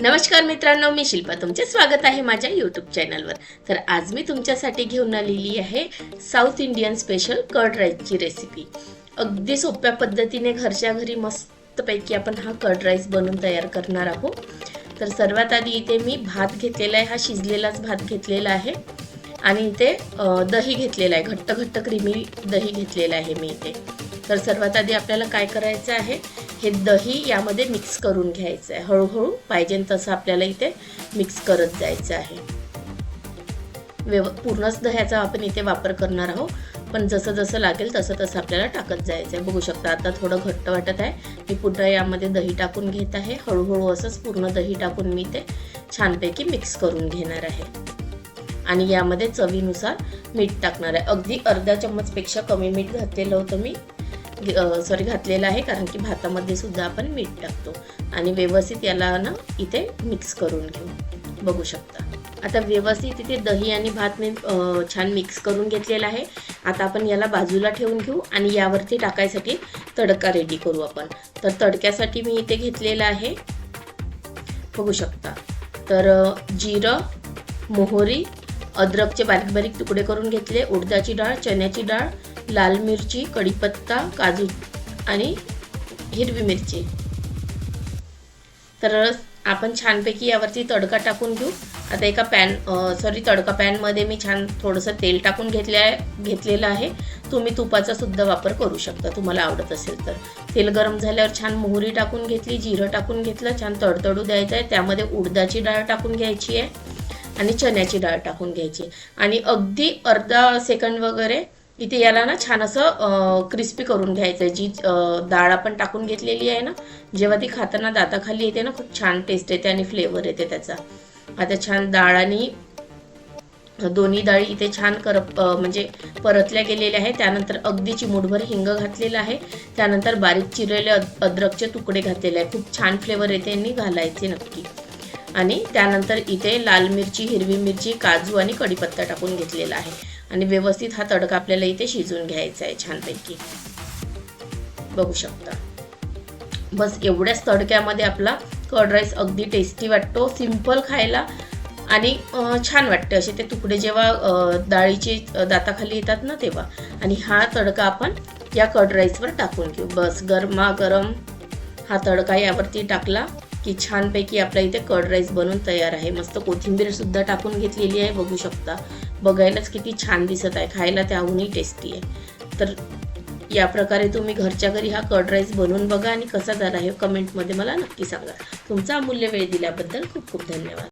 नमस्कार मित्रांनो, मी शिल्पा तुमचे स्वागत आहे माझ्या यूट्यूब चॅनलवर। तर आज मी तुमच्यासाठी घेऊन आलेली आहे साऊथ इंडियन स्पेशल कर्ड राईसची रेसिपी। अगदी सोप्या पद्धतीने घरच्या घरी मस्तपैकी आपण हा कर्ड राईस बनवून तयार करणार आहोत। तर सर्वात आधी इथे मी भात घेतलेला आहे, हा शिजलेलाच भात घेतलेला आहे आणि इथे दही घेतलेला आहे, घट्ट घट्ट क्रीमी दही घेतलेला आहे मी इथे। तर सर्वात आधी आपल्याला काय करायचं आहे, हे दही यामध्ये मिक्स करून घ्यायचं आहे। हळूहळू पाहिजे तसं आपल्याला इथे मिक्स करत जायचं आहे। पूर्णच दह्याचा आपण इथे वापर करणार आहोत, पण जसं जसं लागेल तसं तसं आपल्याला टाकत जायचं आहे। बघू शकता आता थोडं घट्ट वाटत आहे, मी पुन्हा यामध्ये दही टाकून घेत आहे। हळूहळू असंच पूर्ण दही टाकून मी ते छानपैकी मिक्स करून घेणार आहे आणि यामध्ये चवीनुसार मीठ टाकणार आहे। अगदी अर्धा चम्मचपेक्षा कमी मीठ घातलेलं होतं मी घातलेलं आहे, कारण की भातामध्ये सुद्धा आपण मीठ टाकतो। आणि व्यवस्थित याला ना इथे मिक्स करून घेऊ। बघू शकता आता व्यवस्थित इथे दही आणि भात मी छान मिक्स करून घेतलेला आहे। आता आपण याला बाजूला ठेवून घेऊ आणि यावरती टाकायसाठी तडका रेडी करू आपण। तर तडक्यासाठी मी इथे घेतलेला आहे, बघू शकता, तर जिरं, मोहरी, अद्रकचे बारीक बारीक तुकडे करून घेतले, उडदाची डाळ, चण्याची डाळ, लाल मिरची, कढीपत्ता, काजू आणि हिरवी मिरची। तर आपण छानपैकी यावरती तडका टाकून घेऊ। आता एका तडका पॅनमध्ये मी छान थोडंसं तेल टाकून घेतलेलं आहे। तुम्ही तुपाचा सुद्धा वापर करू शकता तुम्हाला आवडत असेल तर। तेल गरम झाल्यावर छान मोहरी टाकून घेतली, जिरं टाकून घेतलं, छान तडतडू द्यायचं आहे। त्यामध्ये उडदाची डाळ टाकून घ्यायची आहे आणि चण्याची डाळ टाकून घ्यायची आणि अगदी अर्धा सेकंड वगैरे इथे याला ना छान असं क्रिस्पी करून घ्यायचं आहे। जी डाळ आपण टाकून घेतलेली आहे ना, जेव्हा ती खाताना दाताखाली येते ना, खूप छान टेस्ट येते आणि फ्लेवर येते त्याचा। आता छान डाळ आणि दोन्ही डाळी इथे छान म्हणजे परतल्या गेलेल्या आहे। त्यानंतर अगदी चिमूटभर हिंग घातलेला आहे, त्यानंतर बारीक चिरलेले अद्रकचे तुकडे घातलेले आहे। खूप छान फ्लेवर येते आणि घालायचे नक्की। आणि त्यानंतर इथे लाल मिरची, हिरवी मिरची, काजू आणि कढीपत्ता टाकून घेतलेला आहे आणि व्यवस्थित हा तडका आपल्याला इथे शिजवून घ्यायचा आहे छानपैकी। बघू शकता बस एवढ्याच तडक्यामध्ये आपला कर्ड राईस अगदी टेस्टी वाटतो, सिंपल खायला आणि छान वाटते असे ते तुकडे जेव्हा डाळीचे दाताखाली येतात ना तेव्हा। आणि हा तडका आपण या कर्ड राईसवर टाकून घेऊ। बस गरमागरम हा तडका यावरती टाकला की छानपैकी आपल्या इथे कर्ड राईस बनवून तयार आहे। मस्त कोथिंबीर सुद्धा टाकून घेतलेली आहे, बघू शकता। बघायलाच किती छान दिसत आहे, खायला त्याहूनही टेस्टी आहे। तर या प्रकारे तुम्ही घरच्या घरी हा कर्ड राईस बनवून बघा आणि कसा झाला आहे कमेंटमध्ये मला नक्की सांगा। तुमचा अमूल्य वेळ दिल्याबद्दल खूप खूप धन्यवाद।